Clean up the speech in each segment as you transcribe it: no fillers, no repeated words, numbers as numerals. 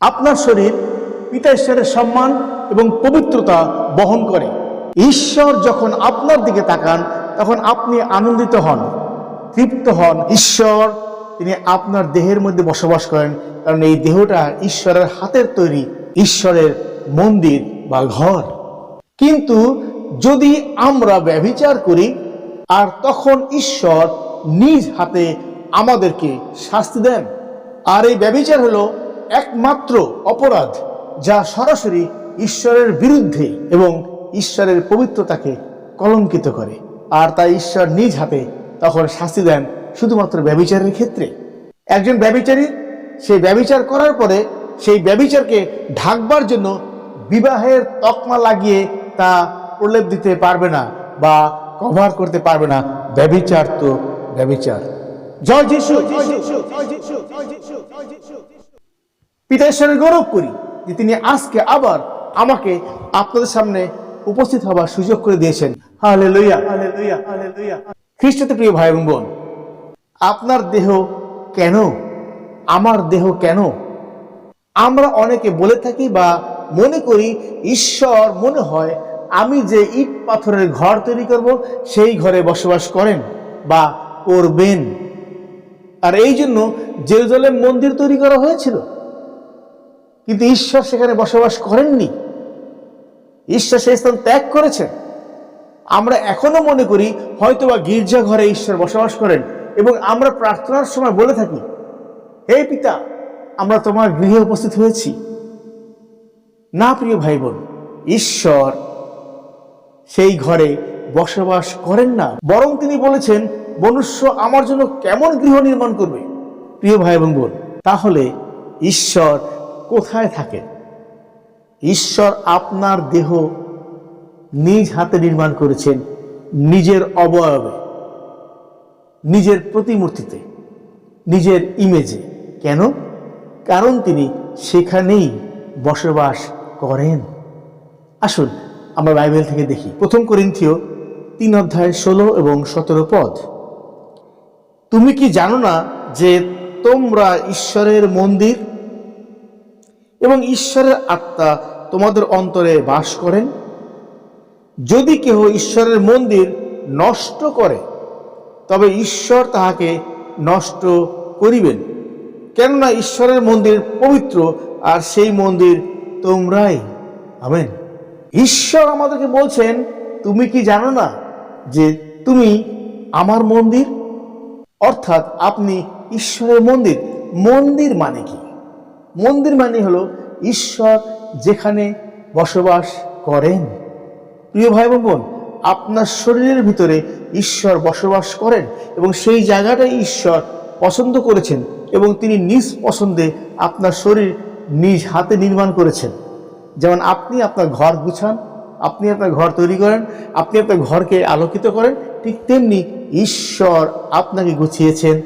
আপনার শরীর পিতা ঈশ্বরের সম্মান এবং পবিত্রতা বহন করে। ঈশ্বর যখন আপনার দিকে তাকান তখন আপনি আনন্দিত হন, তৃপ্ত হন। ঈশ্বর তিনি আপনার দেহের মধ্যে বসবাস করেন, কারণ এই দেহটা ঈশ্বরের হাতের তৈরি, ঈশ্বরের মন্দির বা ঘর। কিন্তু যদি আমরা ব্যভিচার করি, আর তখন ঈশ্বর নিজ হাতে আমাদেরকে শাস্তি দেন। আর এই ব্যভিচার হলো একমাত্র অপরাধ যা সরাসরি ঈশ্বরের বিরুদ্ধে এবং ঈশ্বরের পবিত্রতাকে কলঙ্কিত করে। আর তাই ঈশ্বর নিজ হাতে তখন শাস্তি দেন শুধুমাত্র ব্যভিচারের ক্ষেত্রে। একজন ব্যভিচারী সেই ব্যভিচার করার পরে সেই ব্যভিচারকে ঢাকবার জন্য বিবাহের তকমা লাগিয়ে তা প্রলেপ দিতে পারবে না বা কভার করতে পারবে না। ব্যভিচার তো ব্যভিচার। জয় যিশু। পিতা ঈশ্বরের গৌরব করি যে তিনি আজকে আবার আমাকে আপনাদের সামনে উপস্থিত হবার সুযোগ করে দিয়েছেন। Hallelujah, hallelujah, hallelujah. খ্রিস্টতে প্রিয় ভাই এবং বোন, আপনার দেহ কেন, আমার দেহ কেন? আমরা অনেকে বলে থাকি বা মনে করি ঈশ্বর মনে হয় আমি যে ইট পাথরের ঘর তৈরি করব সেই ঘরে বসবাস করেন বা করবেন। আর এই জন্য জেরুজালেম মন্দির তৈরি করা হয়েছিল, কিন্তু ঈশ্বর সেখানে বসবাস করেননি। ঈশ্বর সেই স্থান ত্যাগ করেছেন। আমরা এখনো মনে করি হয়তোবা গির্জা ঘরে ঈশ্বর বসবাস করেন এবং আমরা প্রার্থনার সময় বলে থাকি, হে পিতা, আমরা তোমার গৃহে উপস্থিত হয়েছি। না প্রিয় ভাই বোন, ঈশ্বর সেই ঘরে বসবাস করেন না, বরং তিনি বলেছেন মনুষ্য আমার জন্য কেমন গৃহ নির্মাণ করবে। প্রিয় ভাই এবং বোন, তাহলে ঈশ্বর কোথায় থাকেন? ঈশ্বর আপনার দেহ নিজ হাতে নির্মাণ করেছেন, নিজের অবয়বে, নিজের প্রতিমূর্তিতে, নিজের ইমেজে। কেন? কারণ তিনি সেখানেই বসবাস করেন। আসুন আমরা বাইবেল থেকে দেখি। 1 করিন্থীয় 3:16 এবং 17 পদ। তুমি কি জানো না যে তোমরা ঈশ্বরের মন্দির এবং ঈশ্বরের আত্মা তোমাদের অন্তরে বাস করেন? যদি কেহ ঈশ্বরের মন্দির নষ্ট করে, তবে ঈশ্বর তাহাকে নষ্ট করিবেন। কেননা ঈশ্বরের মন্দির পবিত্র, আর সেই মন্দির তোমরাই। আমেন। ঈশ্বর আমাদেরকে বলছেন, তুমি কি জানো না যে তুমি আমার মন্দির? অর্থাৎ আপনি ঈশ্বরের মন্দির। মন্দির মানে কি? মন্দির মানে হলো ঈশ্বর যেখানে বসবাস করেন। প্রিয় ভাই বোন, আপনার শরীরের ভিতরে ঈশ্বর বসবাস করেন এবং সেই জায়গাটাই ঈশ্বর পছন্দ করেছেন এবং তিনি নিজ পছন্দে আপনার শরীর নিজ হাতে নির্মাণ করেছেন। যেমন আপনি আপনার ঘর গুছান, আপনি আপনার ঘর তৈরি করেন, আপনি আপনার ঘরকে আলোকিত করেন, ঠিক তেমনি ঈশ্বর আপনাকে গুছিয়েছেন,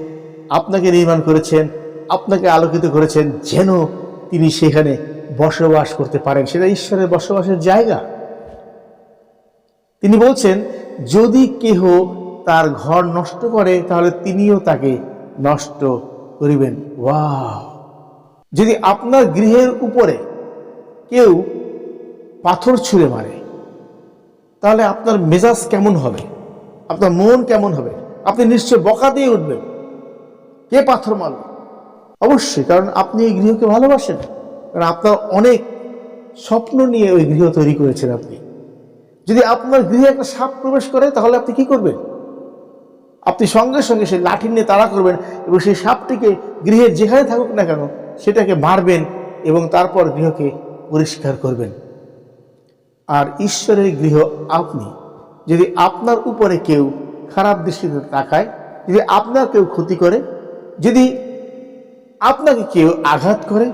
আপনাকে নির্মাণ করেছেন, আপনাকে আলোকিত করেছেন, যেন তিনি সেখানে বসবাস করতে পারেন। সেটা ঈশ্বরের বসবাসের জায়গা। তিনি বলছেন, যদি কেহ তার ঘর নষ্ট করে, তাহলে তিনিও তাকে নষ্ট করিবেন। ওয়াও! যদি আপনার গৃহের উপরে কেউ পাথর ছুঁড়ে মারে, তাহলে আপনার মেজাজ কেমন হবে? আপনার মন কেমন হবে? আপনি নিশ্চয় বকা দিয়ে উঠবেন, কে পাথর মারল? অবশ্যই, কারণ আপনি এই গৃহকে ভালোবাসেন, কারণ আপনার অনেক স্বপ্ন নিয়ে ওই গৃহ তৈরি করেছেন আপনি। যদি আপনার গৃহে একটা সাপ প্রবেশ করে, তাহলে আপনি কি করবেন? আপনি সঙ্গে সঙ্গে সেই লাঠি নিয়ে তাড়া করবেন এবং সেই সাপটিকে গৃহে যেখানে থাকুক না কেন সেটাকে মারবেন এবং তারপর গৃহকে পরিষ্কার করবেন। আর ঈশ্বরের গৃহ আপনি। যদি আপনার উপরে কেউ খারাপ দৃষ্টিতে তাকায়, যদি আপনার কেউ ক্ষতি করে, যদি আপনাকে কেউ আঘাত করে,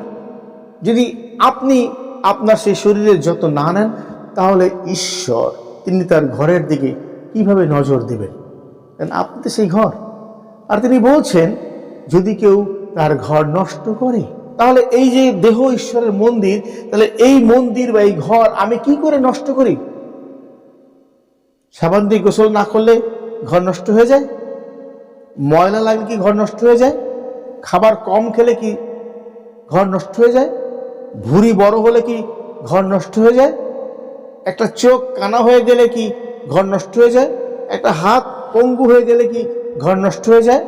যদি আপনি আপনার সেই শরীরের যত্ন না নেন, তাহলে ঈশ্বর তিনি তার ঘরের দিকে কিভাবে নজর দেবেন? আপনি তো সেই ঘর। আর তিনি বলছেন, যদি কেউ তার ঘর নষ্ট করে, তাহলে এই যে দেহ ঈশ্বরের মন্দির, তাহলে এই মন্দির বা এই ঘর আমি কি করে নষ্ট করি? সাবান দিয়ে গোসল না করলে ঘর নষ্ট হয়ে যায়? ময়লা লাগলে কি ঘর নষ্ট হয়ে যায়? খাবার কম খেলে কি ঘর নষ্ট হয়ে যায়? ভুঁড়ি বড় হলে কি ঘর নষ্ট হয়ে যায়? একটা চোখ কানা হয়ে গেলে কি ঘর নষ্ট হয়ে যায়? একটা হাত পঙ্গু হয়ে গেলে কি ঘর নষ্ট হয়ে যায়?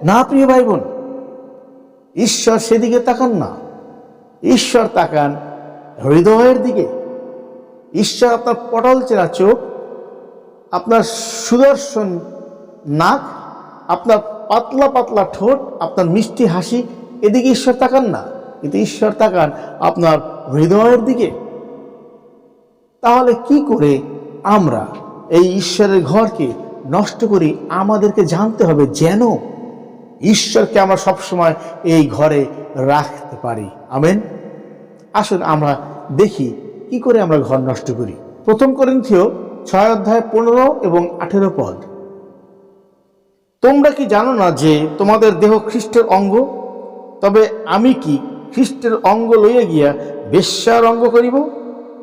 না প্রিয় ভাই বোন, ঈশ্বর সেদিকে তাকান না। ঈশ্বর তাকান হৃদয়ের দিকে। ঈশ্বর আপনার পটল চেরা চোখ, আপনার সুদর্শন নাক, আপনার পাতলা পাতলা ঠোঁট, আপনার মিষ্টি হাসি, এদিকে ঈশ্বর তাকান না, কিন্তু ঈশ্বর তাকান আপনার হৃদয়ের দিকে। তাহলে কি করে আমরা এই ঈশ্বরের ঘরকে নষ্ট করি? আমাদেরকে জানতে হবে যেন ঈশ্বরকে আমরা সবসময় এই ঘরে রাখতে পারি। আমেন। আসুন আমরা দেখি কি করে আমরা ঘর নষ্ট করি। 1 করিন্থীয় 6:15 এবং 18 পদ। তোমরা কি জানো না যে তোমাদের দেহ খ্রিস্টের অঙ্গ? তবে আমি কি খ্রিস্টের অঙ্গ লইয়া গিয়া বেশ্যার অঙ্গ করিব?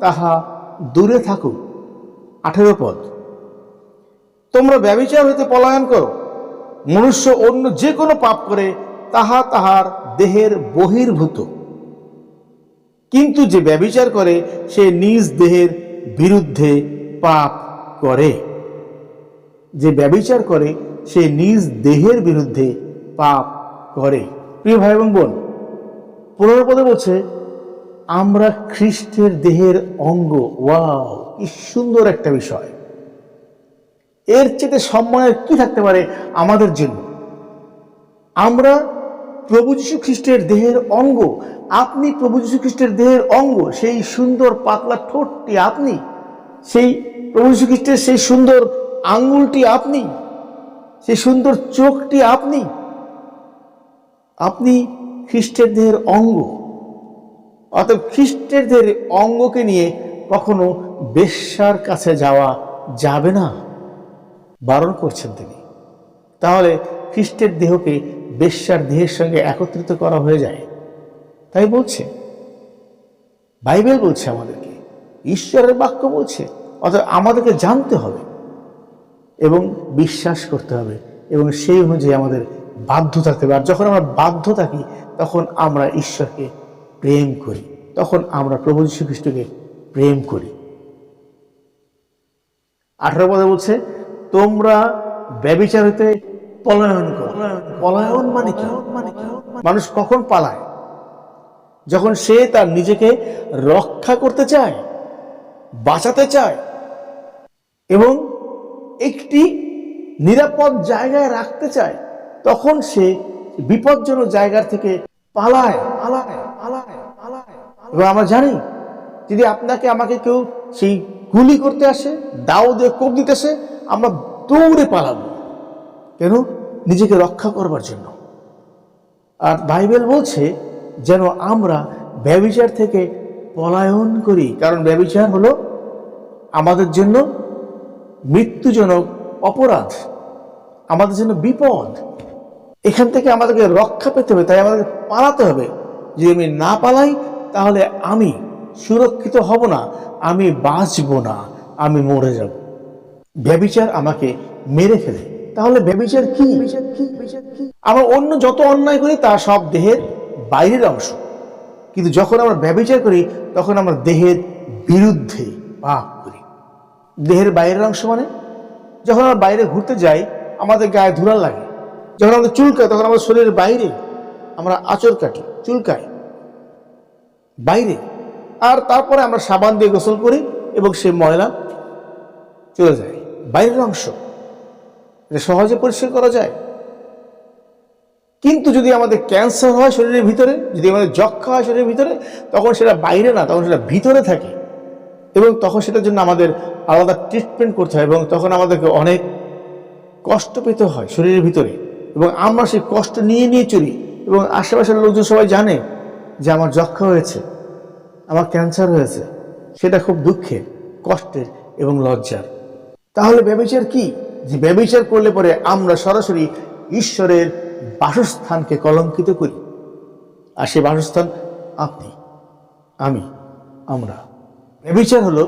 তাহা দূরে থাকুক। 18 পদ। তোমরা ব্যভিচার হইতে পলায়ন করো। মনুষ্য অন্য যে কোনো পাপ করে তাহা তাহার দেহের বহির্ভূত, কিন্তু যে ব্যভিচার করে সে নিজ দেহের বিরুদ্ধে পাপ করে। যে ব্যভিচার করে সে নিজ দেহের বিরুদ্ধে পাপ করে। প্রিয় ভাই এবং বোন, 15 পদে বলছে আমরা খ্রিস্টের দেহের অঙ্গ। ওয়াও, কি সুন্দর একটা বিষয়! এর চেয়ে সম্মানের কি থাকতে পারে আমাদের জন্য? আমরা প্রভু যীশু খ্রিস্টের দেহের অঙ্গ। আপনি প্রভু যীশু খ্রিস্টের দেহের অঙ্গ। সেই সুন্দর পাতলা ঠোঁটটি আপনি, সেই প্রভু যীশু খ্রিস্টের সেই সুন্দর আঙ্গুলটি আপনি, সেই সুন্দর চোখটি আপনি। আপনি খ্রিস্টের দেহের অঙ্গ। অতএব খ্রিস্টের দেহের অঙ্গকে নিয়ে কখনো বেশ্যার কাছে যাওয়া যাবে না, বারণ করছেন তিনি। তাহলে খ্রিস্টের দেহকে বেশ্যার দেহের সঙ্গে একত্রিত করা হয়ে যায়। তাই বলছে, বাইবেল বলছে আমাদেরকে, ঈশ্বরের বাক্য বলছে। অর্থাৎ আমাদেরকে জানতে হবে এবং বিশ্বাস করতে হবে এবং সেই অনুযায়ী আমাদের বাধ্য থাকতে হবে। আর যখন আমরা বাধ্য থাকি তখন আমরা ঈশ্বরকে প্রেম করি, তখন আমরা প্রভু যীশু খ্রিস্টকে প্রেম করি। 18 পদে বলছে তোমরা ব্যভিচার হইতে পলায়ন করো। পলায়ন মানে কি? মানুষ কখন পালায়? যখন সে তার নিজেকে রক্ষা করতে চায়, বাঁচাতে চায় এবং একটি নিরাপদ জায়গায় রাখতে চায়, তখন সে বিপজ্জনক জায়গা থেকে পালায়। এবং আমরা জানি, যদি আপনাকে আমাকে কেউ সেই গুলি করতে আসে, দাও দিয়ে কোপ দিতে আসে, আমরা দৌড়ে পালাবো। কেন? নিজেকে রক্ষা করবার জন্য। আর বাইবেল বলছে যেন আমরা ব্যভিচার থেকে পলায়ন করি, কারণ ব্যভিচার হলো আমাদের জন্য মৃত্যুজনক অপরাধ, আমাদের জন্য বিপদ। এখান থেকে আমাদেরকে রক্ষা পেতে হবে, তাই আমাদেরকে পালাতে হবে। যদি আমি না পালাই তাহলে আমি সুরক্ষিত হব না, আমি বাঁচব না, আমি মরে যাব। ব্যভিচার আমাকে মেরে ফেলে। তাহলে ব্যভিচার কি? আমরা অন্য যত অন্যায় করি তা সব দেহের বাইরের অংশ, কিন্তু যখন আমরা ব্যভিচার করি তখন আমরা দেহের বিরুদ্ধে পাপ করি। দেহের বাইরের অংশ মানে যখন আমরা বাইরে ঘুরতে যাই আমাদের গায়ে ধুলা লাগে, যখন আমাদের চুলকায় তখন আমাদের শরীরের বাইরে আমরা আঁচড় কাটি, চুলকাই বাইরে, আর তারপরে আমরা সাবান দিয়ে গোসল করি এবং সেই ময়লা চলে যায়। বাইরের অংশ এটা সহজে পরিষ্কার করা যায়। কিন্তু যদি আমাদের ক্যান্সার হয় শরীরের ভিতরে, যদি আমাদের যক্ষা হয় শরীরের ভিতরে, তখন সেটা বাইরে না, তখন সেটা ভিতরে থাকে এবং তখন সেটার জন্য আমাদের আলাদা ট্রিটমেন্ট করতে হয় এবং তখন আমাদেরকে অনেক কষ্ট পেতে হয় শরীরের ভিতরে, এবং আমরা সেই কষ্ট নিয়ে নিয়ে চলি এবং আশেপাশের লোকজন সবাই জানে যে আমার যক্ষা হয়েছে, আমার ক্যান্সার হয়েছে। সেটা খুব দুঃখের, কষ্টের এবং লজ্জার। তাহলে ব্যভিচার কি? যে ব্যভিচার করলে পরে আমরা সরাসরি ঈশ্বরের বাসস্থানকে কলঙ্কিত করি, আর সেই বাসস্থান আপনি, আমি, আমরা। ব্যভিচার হলো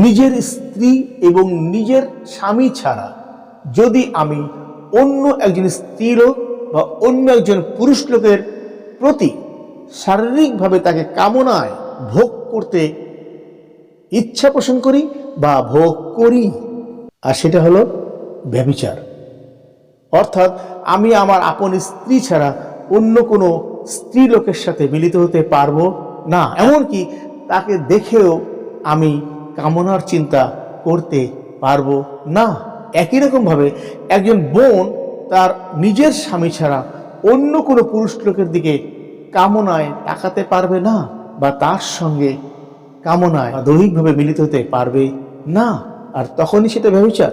নিজের স্ত্রী এবং নিজের স্বামী ছাড়া যদি আমি অন্য একজন স্ত্রী লোক বা অন্য একজন পুরুষ লোকের প্রতি শারীরিকভাবে তাকে কামনায় ভোগ করতে ইচ্ছা পোষণ করি বা ভোগ করি, আর সেটা হলো ব্যভিচার। অর্থাৎ আমি আমার আপন স্ত্রী ছাড়া অন্য কোনো স্ত্রী লোকের সাথে মিলিত হতে পারবো না, এমনকি তাকে দেখেও আমি কামনার চিন্তা করতে পারবো না। একই রকমভাবে একজন বোন তার নিজের স্বামী ছাড়া অন্য কোনো পুরুষ লোকের দিকে কামনায় তাকাতে পারবে না, বা তার সঙ্গে কামনায় দৈহিকভাবে মিলিত হতে পারবে না। আর তখনই সেটা ব্যভিচার,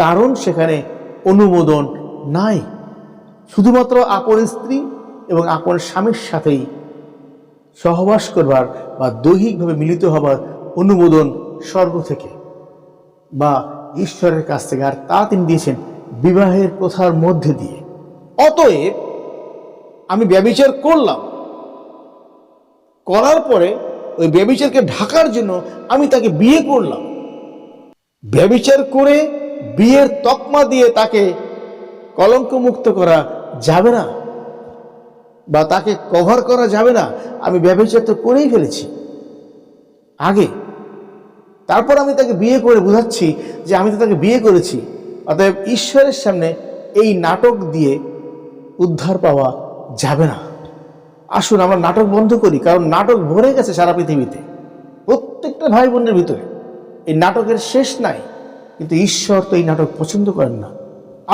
কারণ সেখানে অনুমোদন নাই। শুধুমাত্র আপন স্ত্রী এবং আপন স্বামীর সাথেই সহবাস করবার বা দৈহিকভাবে মিলিত হবার অনুমোদন স্বর্গ থেকে বা ঈশ্বরের কাছ থেকে, আর তা তিনি দিয়েছেন বিবাহের প্রথার মধ্যে দিয়ে। অতএব আমি ব্যভিচার করলাম, করার পরে ওই ব্যভিচারকে ঢাকার জন্য আমি তাকে বিয়ে করলাম। ব্যভিচার করে বিয়ের তকমা দিয়ে তাকে কলঙ্কমুক্ত করা যাবে না, বা তাকে কভার করা যাবে না। আমি ব্যভিচার তো করেই ফেলেছি আগে, তারপর আমি তাকে বিয়ে করে বোঝাচ্ছি যে আমি তো তাকে বিয়ে করেছি। অতএব ঈশ্বরের সামনে এই নাটক দিয়ে উদ্ধার পাওয়া যাবে না। আসুন আমরা নাটক বন্ধ করি, কারণ নাটক ভরে গেছে সারা পৃথিবীতে, প্রত্যেকটা ভাই বোনের ভিতরে এই নাটকের শেষ নাই। কিন্তু ঈশ্বর তো এই নাটক পছন্দ করেন না।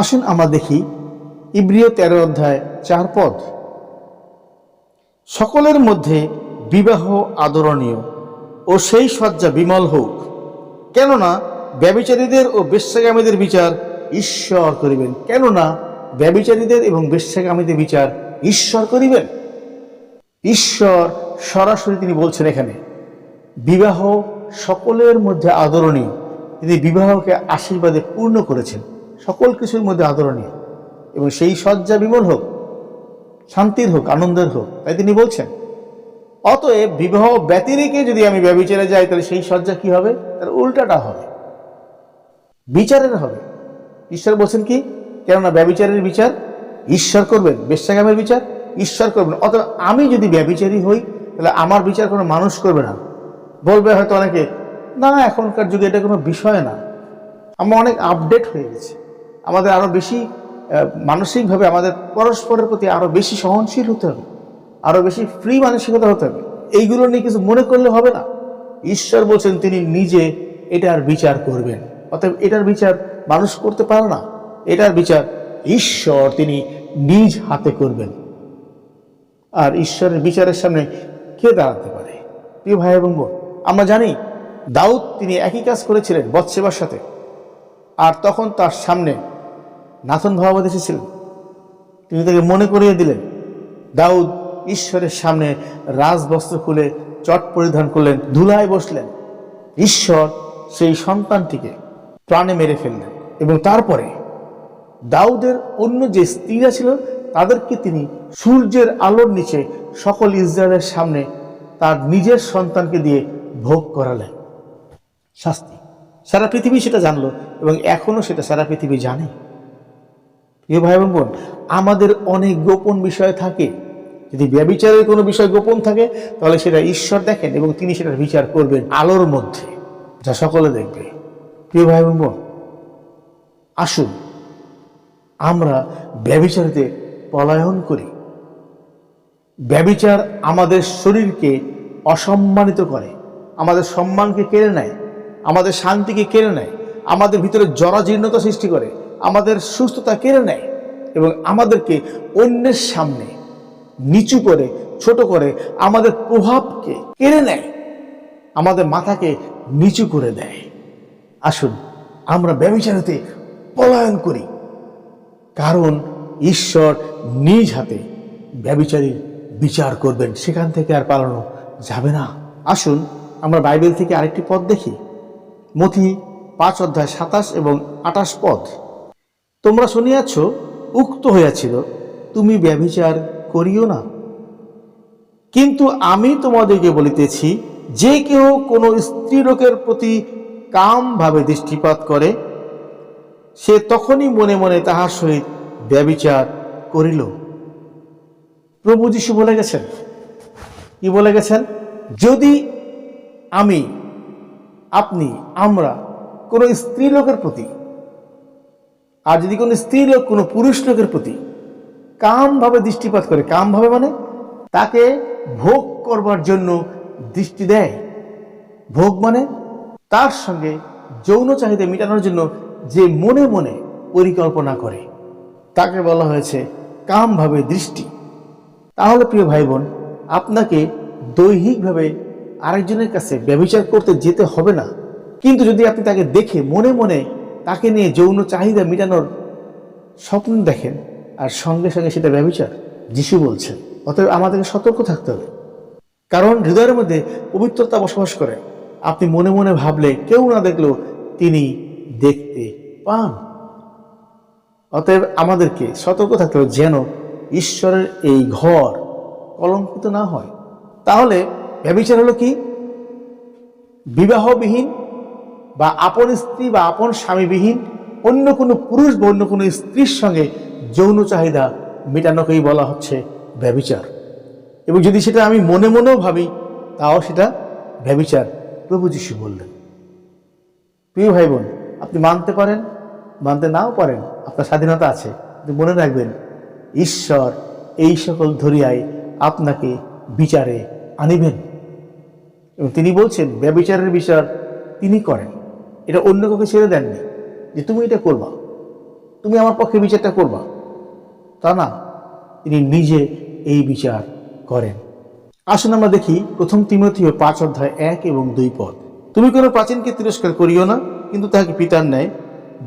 আসুন আমরা দেখি ইব্রিয় 13 অধ্যায় 4 পদ। সকলের মধ্যে বিবাহ আদরণীয় ও সেই শয্যা বিমল হোক, কেননা ব্যভিচারীদের ও বেশ্যাগামীদের বিচার ঈশ্বর করিবেন। কেননা ব্যভিচারীদের এবং বেশ্যাগামীদের বিচার ঈশ্বর করিবেন। ঈশ্বর সরাসরি তিনি বলছেন এখানে বিবাহ সকলের মধ্যে আদরণীয়। তিনি বিবাহকে আশীর্বাদে পূর্ণ করেছেন, সকল কিছুর মধ্যে আদরণীয়, এবং সেই শয্যা বিমল হোক, শান্তির হোক, আনন্দের হোক, তাই তিনি বলছেন। অতএব বিবাহ ব্যতিরেকে যদি আমি ব্যভিচারে যাই, তাহলে সেই শয্যা কি হবে? তার উল্টাটা হবে, বিচারের হবে। ঈশ্বর বলছেন কি? কেননা ব্যভিচারের বিচার ঈশ্বর করবেন, বেশ্যাগামের বিচার ঈশ্বর করবেন। অতএব আমি যদি ব্যভিচারী হই, তাহলে আমার বিচার কোনো মানুষ করবে না। বলবে হয়তো অনেকে, না এখনকার যুগে এটা কোনো বিষয় না, আমরা অনেক আপডেট হয়ে গেছি, আমাদের আরো বেশি মানসিকভাবে আমাদের পরস্পরের প্রতি আরো বেশি সহনশীল হতে হবে, আরো বেশি ফ্রি মানসিকতা হতে হবে। এইগুলো নিয়ে কিছু মনে করলে হবে না। ঈশ্বর বলছেন তিনি নিজে এটার বিচার করবেন। অতএব এটার বিচার মানুষ করতে পারে না, এটার বিচার ঈশ্বর তিনি নিজ হাতে করবেন। আর ঈশ্বরের বিচারের সামনে কে দাঁড়াতে পারে? প্রিয় ভাই এবং বোন, আমরা জানি দাউদ তিনি একই কাজ করেছিলেন বৎসেবার সাথে, আর তখন তার সামনে নাথন ভাবাদ এসেছিলেন, তিনি তাকে মনে করিয়ে দিলেন। দাউদ ঈশ্বরের সামনে রাজবস্ত্র খুলে চট পরিধান করলেন, ধুলায় বসলেন। ঈশ্বর সেই সন্তানটিকে প্রাণে মেরে ফেললেন, এবং তারপরে দাউদের অন্য যে স্ত্রীরা ছিল তাদেরকে তিনি সূর্যের আলোর নিচে সকল ইসরায়েলের সামনে তার নিজের সন্তানকে দিয়ে ভোগ করালেন শাস্তি। সারা পৃথিবী সেটা জানলো, এবং এখনো সেটা সারা পৃথিবী জানে। প্রিয় ভাই এবং বোন, আমাদের অনেক গোপন বিষয় থাকে। যদি ব্যভিচারের কোনো বিষয় গোপন থাকে, তাহলে সেটা ঈশ্বর দেখেন এবং তিনি সেটার বিচার করবেন আলোর মধ্যে, যা সকলে দেখবে। প্রিয় ভাই এবং বোন, আসুন আমরা ব্যভিচারিতে পলায়ন করি। ব্যভিচার আমাদের শরীরকে অসম্মানিত করে, আমাদের সম্মানকে কেড়ে নেয়, আমাদের শান্তিকে কেড়ে নেয়, আমাদের ভিতরে জরাজীর্ণতা সৃষ্টি করে, আমাদের সুস্থতা কেড়ে নেয়, এবং আমাদেরকে অন্যের সামনে নিচু করে, ছোট করে, আমাদের প্রভাবকে কেড়ে নেয়, আমাদের মাথাকে নিচু করে দেয়। আসুন আমরা ব্যভিচারিতে পলায়ন করি, কারণ ঈশ্বর নিজ হাতে ব্যভিচারীর বিচার করবেন, সেখান থেকে আর পালানো যাবে না। আসুন আমরা বাইবেল থেকে আরেকটি পদ দেখি, মথি 5 অধ্যায় 27 এবং 28 পদ। তোমরা শুনিয়াছ উক্ত হইয়াছিল, তুমি ব্যভিচার করিও না। কিন্তু আমি তোমাদেরকে বলিতেছি, যে কেহ কোনো স্ত্রী লোকের প্রতি কাম ভাবে দৃষ্টিপাত করে, সে তখনই মনে মনে তাহার সহিত ব্যভিচার করিল। প্রভু যীশু বলে গেছেন, কি বলে গেছেন? যদি আমি, আপনি, আমরা কোনো স্ত্রী লোকের প্রতি, আর যদি কোনো স্ত্রী লোক কোনো পুরুষ লোকের প্রতি কামভাবে দৃষ্টিপাত করে, কামভাবে মানে তাকে ভোগ করবার জন্য দৃষ্টি দেয়, ভোগ মানে তার সঙ্গে যৌন চাহিদা মেটানোর জন্য যে মনে মনে পরিকল্পনা করে, তাকে বলা হয়েছে কামভাবে দৃষ্টি। তাহলে প্রিয় ভাই বোন, আপনাকে দৈহিকভাবে আরেকজনের কাছে ব্যভিচার করতে যেতে হবে না, কিন্তু যদি আপনি তাকে দেখে মনে মনে তাকে নিয়ে যৌন চাহিদা মেটানোর স্বপ্ন দেখেন, আর সঙ্গে সঙ্গে সেটা ব্যভিচার, যিশু বলছেন। অতএব আমাদেরকে সতর্ক থাকতে হবে, কারণ হৃদয়ের মধ্যে পবিত্রতা বসবাস করে। আপনি মনে মনে ভাবলে কেউ না দেখলেও তিনি দেখতে পান। অতএব আমাদেরকে সতর্ক থাকতে হবে যেন ঈশ্বরের এই ঘর কলঙ্কিত না হয়। তাহলে ব্যভিচার হলো কি? বিবাহবিহীন বা আপন স্ত্রী বা আপন স্বামীবিহীন অন্য কোনো পুরুষ বা অন্য কোনো স্ত্রীর সঙ্গে যৌন চাহিদা মেটানোকেই বলা হচ্ছে ব্যভিচার। এবং যদি সেটা আমি মনে মনেও ভাবি, তাও সেটা ব্যভিচার, প্রভু যিশু বললেন। প্রিয় ভাই বোন, আপনি মানতে পারেন, মানতে নাও পারেন, আপনার স্বাধীনতা আছে, কিন্তু মনে রাখবেন ঈশ্বর এই সকল ধরিয়ায় আপনাকে বিচারে আনিবেন। এবং তিনি বলছেন ব্যভিচারের বিচার তিনি করেন, এটা অন্য কাউকে ছেড়ে দেননি যে তুমি এটা করবা, তুমি আমার পক্ষে বিচারটা করবা, তা না, তিনি নিজে এই বিচার করেন। আসুন আমরা দেখি 1 তিমথিও 5 অধ্যায় 1 এবং 2 পদ। তুমি কোনো প্রাচীনকে তিরস্কার করিও না, কিন্তু তাহাকে পিতার ন্যায়,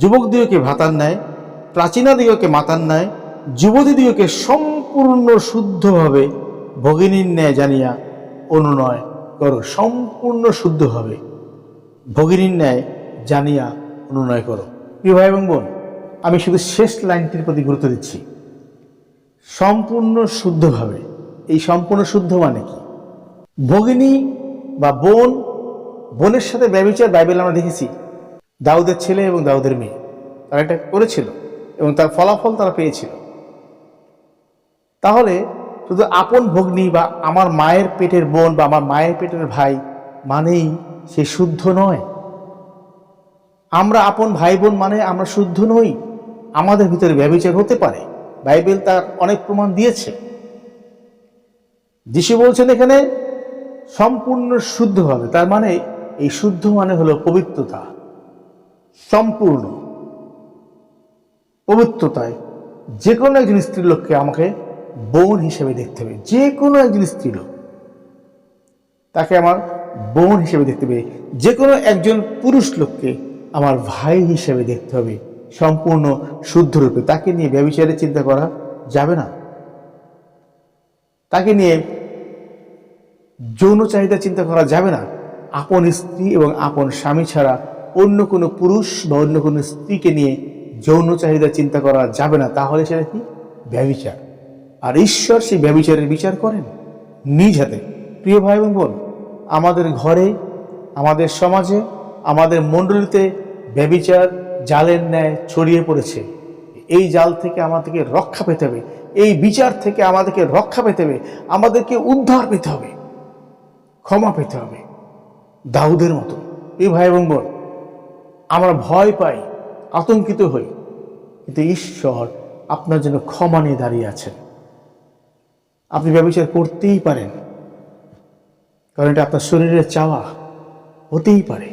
যুবকদিগকে ভ্রাতার ন্যায়, প্রাচীনাদিগকে মাতার ন্যায়, যুবতীদিগকে সম্পূর্ণ শুদ্ধভাবে ভগিনীর ন্যায় জানিয়া অনুনয় করো। সম্পূর্ণ শুদ্ধভাবে ভগিনীর ন্যায় জানিয়া অনুনয় করো। প্রিয় ভাই এবং বোন, আমি শুধু শেষ লাইনটির প্রতি গুরুত্ব দিচ্ছি, সম্পূর্ণ শুদ্ধভাবে। এই সম্পূর্ণ শুদ্ধ মানে কি? ভগিনী বা বোন, বোনের সাথে ব্যভিচার বাইবেল আমরা দেখেছি। দাউদের ছেলে এবং দাউদের মেয়ে তারা এটা করেছিল এবং তার ফলাফল তারা পেয়েছিল। তাহলে শুধু আপন ভগ্নী বা আমার মায়ের পেটের বোন বা আমার মায়ের পেটের ভাই মানেই সে শুদ্ধ নয়। আমরা আপন ভাই বোন মানে আমরা শুদ্ধ নই, আমাদের ভিতরে ব্যভিচার হতে পারে। বাইবেল তার অনেক প্রমাণ দিয়েছে। যিশু বলছেন এখানে সম্পূর্ণ শুদ্ধভাবে, তার মানে এই শুদ্ধ মানে হলো পবিত্রতা, সম্পূর্ণ পবিত্রতায়। যে কোনো একজন স্ত্রীলোককে আমাকে বোন হিসেবে দেখতে হবে, যে কোনো একজন স্ত্রীলোক তাকে আমার বোন হিসেবে দেখতে হবে। যে কোনো একজন পুরুষ লোককে আমার ভাই হিসেবে দেখতে হবে, সম্পূর্ণ শুদ্ধরূপে। তাকে নিয়ে ব্যভিচারের চিন্তা করা যাবে না, তাকে নিয়ে যৌন চাহিদা চিন্তা করা যাবে না। আপন স্ত্রী এবং আপন স্বামী ছাড়া অন্য কোনো পুরুষ বা অন্য কোনো স্ত্রীকে নিয়ে যৌন চাহিদা চিন্তা করা যাবে না, তাহলে সেটা কি? ব্যভিচার। আর ঈশ্বর সেই ব্যভিচারের বিচার করেন নিজ হাতে। প্রিয় ভাই এবং বোন, আমাদের ঘরে, আমাদের সমাজে, আমাদের মণ্ডলীতে ব্যভিচার জালের ন্যায় ছড়িয়ে পড়েছে। এই জাল থেকে আমাদেরকে রক্ষা পেতে হবে, এই বিচার থেকে আমাদেরকে রক্ষা পেতে হবে, আমাদেরকে উদ্ধার পেতে হবে, ক্ষমা পেতে হবে দাউদের মতো। এই ভাই এবং বোন, আমরা ভয় পাই, আতঙ্কিত হই, কিন্তু ঈশ্বর আপনার জন্য ক্ষমা নিয়ে দাঁড়িয়ে আছেন। আপনি ব্যভিচার করতেই পারেন, কারণ এটা আপনার শরীরের চাওয়া, হতেই পারে।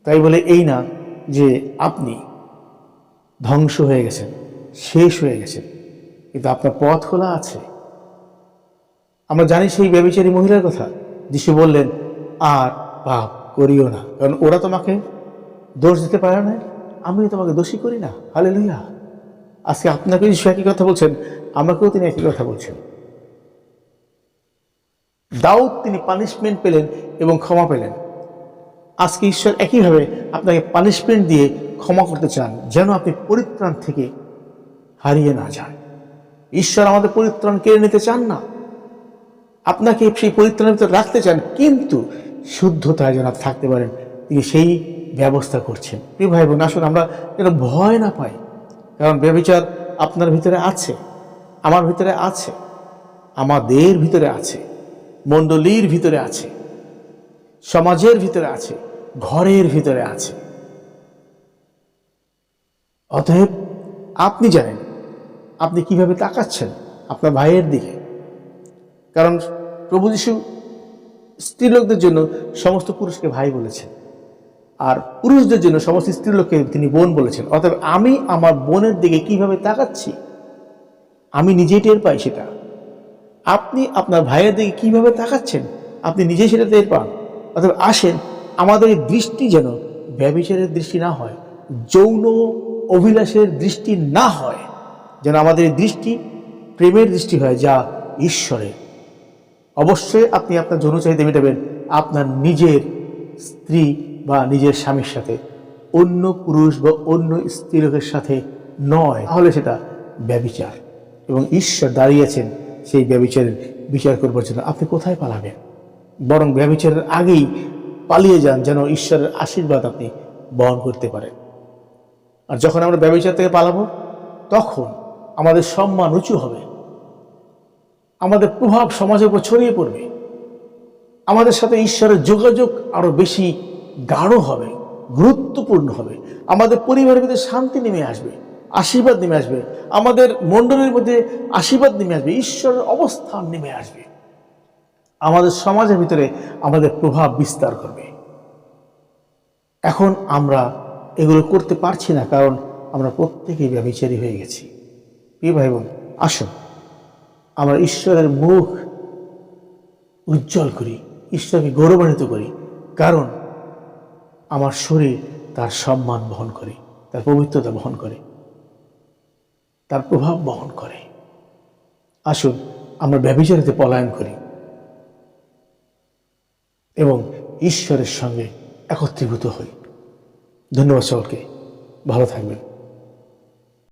তাই বলে এই না যে আপনি ধ্বংস হয়ে গেছেন, শেষ হয়ে গেছেন, কিন্তু আপনার পথ খোলা আছে। আমরা জানি সেই ব্যভিচারী মহিলার কথা, যিশু বললেন আর পাপ করিও না, কারণ ওরা তোমাকে দোষ দিতে পারে না, আমি তোমাকে দোষী করি না। হালেলুয়া। আজকে আপনাকে যিশু একই কথা বলছেন, আমাকেও তিনি একই কথা বলছেন। দাউদ তিনি পানিশমেন্ট পেলেন এবং ক্ষমা পেলেন। আজকে ঈশ্বর একইভাবে আপনাকে পানিশমেন্ট দিয়ে ক্ষমা করতে চান, যেন আপনি পরিত্রাণ থেকে হারিয়ে না যান। ঈশ্বর আমাদের পরিত্রাণ কেড়ে নিতে চান না, আপনাকে সেই পরিত্রাণের ভিতরে রাখতে চান, কিন্তু শুদ্ধতায় যেন আপনি থাকতে পারেন, তিনি সেই ব্যবস্থা করছেন। প্রিয় ভাই বোন, আসুন আমরা যেন ভয় না পাই, কারণ ব্যভিচার আপনার ভিতরে আছে, আমার ভিতরে আছে, আমাদের ভিতরে আছে। মণ্ডলীর ভিতরে আছে, সমাজের ভিতরে আছে, ঘরের ভিতরে আছে। অতএব আপনি জানেন আপনি কিভাবে তাকাচ্ছেন আপনার ভাইয়ের দিকে। কারণ প্রভু যীশু স্ত্রীলোকদের জন্য সমস্ত পুরুষকে ভাই বলেছেন, আর পুরুষদের জন্য সমস্ত স্ত্রীলোককে তিনি বোন বলেছেন। অতএব আমি আমার বোনের দিকে কিভাবে তাকাচ্ছি আমি নিজেই টের পাই সেটা। আপনি আপনার ভাইয়ের দিকে কিভাবে তাকাচ্ছেন আপনি নিজেই সেটা টের পান। অতএব আসেন, আমাদের এই দৃষ্টি যেন ব্যভিচারের দৃষ্টি না হয়, যৌন অভিলাষের দৃষ্টি না হয়, যেন আমাদের এই দৃষ্টি প্রেমের দৃষ্টি হয়, যা ঈশ্বরের। অবশ্যই আপনি আপনার যৌন চাহিদা মেটাবেন আপনার নিজের স্ত্রী বা নিজের স্বামীর সাথে, অন্য পুরুষ বা অন্য স্ত্রী লোকের সাথে নয়, তাহলে সেটা ব্যভিচার। এবং ঈশ্বর দাঁড়িয়েছেন সেই ব্যভিচারের বিচার করবার জন্য। আপনি কোথায় পালাবেন? বরং ব্যভিচারের আগেই পালিয়ে যান, যেন ঈশ্বরের আশীর্বাদ আপনি বহন করতে পারেন। আর যখন আমরা ব্যভিচার থেকে পালাবো, তখন আমাদের সম্মান উঁচু হবে, আমাদের প্রভাব সমাজের উপর ছড়িয়ে পড়বে, আমাদের সাথে ঈশ্বরের যোগাযোগ আরো বেশি গাঢ় হবে, গুরুত্বপূর্ণ হবে। আমাদের পরিবারের মধ্যে শান্তি নেমে আসবে, আশীর্বাদ নেমে আসবে, আমাদের মণ্ডলীর মধ্যে আশীর্বাদ নেমে আসবে, ঈশ্বরের অবস্থান নেমে আসবে, আমাদের সমাজের ভিতরে আমাদের প্রভাব বিস্তার করবে। এখন আমরা এগুলো করতে পারছি না, কারণ আমরা প্রত্যেকেই ব্যভিচারী হয়ে গেছি। প্রিয় ভাই বোন, আসুন আমরা ঈশ্বরের মুখ উজ্জ্বল করি, ঈশ্বরকে গৌরবান্বিত করি, কারণ আমার শরীর তার সম্মান বহন করে, তার পবিত্রতা বহন করে, তার প্রভাব বহন করে। আসুন আমরা ব্যভিচারিতে পলায়ন করি এবং ঈশ্বরের সঙ্গে একত্রীভূত হই। ধন্যবাদ সকলকে, ভালো থাকবেন।